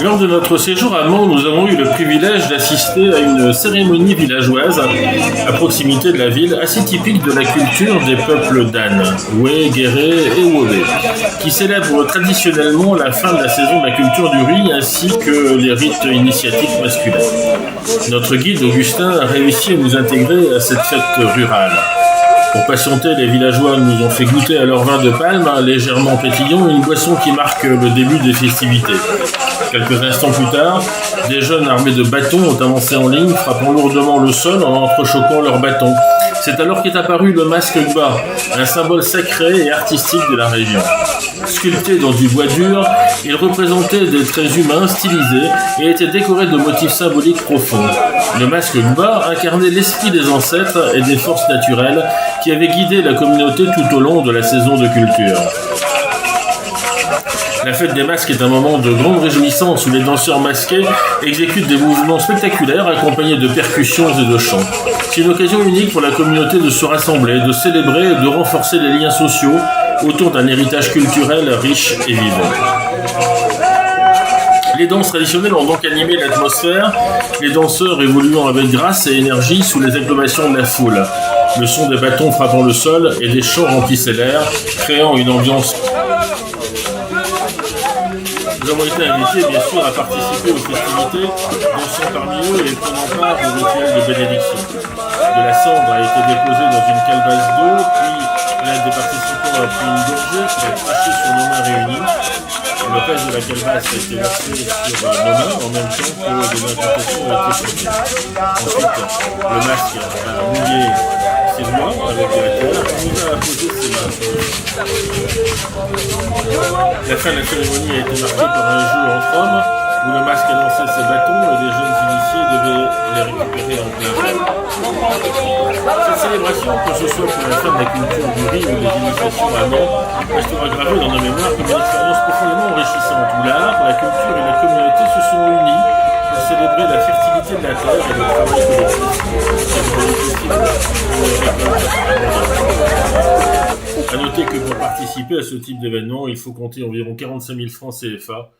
Lors de notre séjour à Mans, nous avons eu le privilège d'assister à une cérémonie villageoise à proximité de la ville, assez typique de la culture des peuples d'Anne, Way, Guéret et Wobé, qui célèbrent traditionnellement la fin de la saison de la culture du riz ainsi que les rites initiatiques masculins. Notre guide Augustin a réussi à nous intégrer à cette fête rurale. Pour patienter, les villageois nous ont fait goûter à leur vin de palme, légèrement pétillant, une boisson qui marque le début des festivités. Quelques instants plus tard, des jeunes armés de bâtons ont avancé en ligne, frappant lourdement le sol en entrechoquant leurs bâtons. C'est alors qu'est apparu le masque Gba, un symbole sacré et artistique de la région. Sculpté dans du bois dur, il représentait des traits humains stylisés et était décoré de motifs symboliques profonds. Le masque Gba incarnait l'esprit des ancêtres et des forces naturelles qui avaient guidé la communauté tout au long de la saison de culture. La fête des masques est un moment de grande réjouissance où les danseurs masqués exécutent des mouvements spectaculaires accompagnés de percussions et de chants. C'est une occasion unique pour la communauté de se rassembler, de célébrer et de renforcer les liens sociaux autour d'un héritage culturel riche et vivant. Les danses traditionnelles ont donc animé l'atmosphère, les danseurs évoluant avec grâce et énergie sous les acclamations de la foule. Le son des bâtons frappant le sol et des chants remplissaient l'air, créant une ambiance. Nous avons été invités, bien sûr, à participer aux festivités, dansant parmi eux et prenant part au rituel de bénédiction. De la cendre a été déposée dans une calebasse d'eau, puis l'un des participants a pris une gorgée qui a craché sur nos mains réunies. Le pèse de la calebasse a été versé sur nos mains en même temps que des incantations ont été faites. Ensuite, le masque a mouillé ses doigts avec de la terre et nous a posé ses mains sur le sol. La fin de la cérémonie a été marquée par un jeu entre hommes où le masque a lancé ses bâtons et les jeunes initiés devaient les récupérer en plein vol. Cette célébration, que ce soit pour la fin de la culture du riz ou des initiations à Mans, restera gravée dans nos mémoires comme une expérience profondément enrichissante où l'art, la culture et la communauté se sont unis pour célébrer la fertilité de la terre et le travail collectif. A noter que pour participer à ce type d'événement, il faut compter environ 45 000 francs CFA,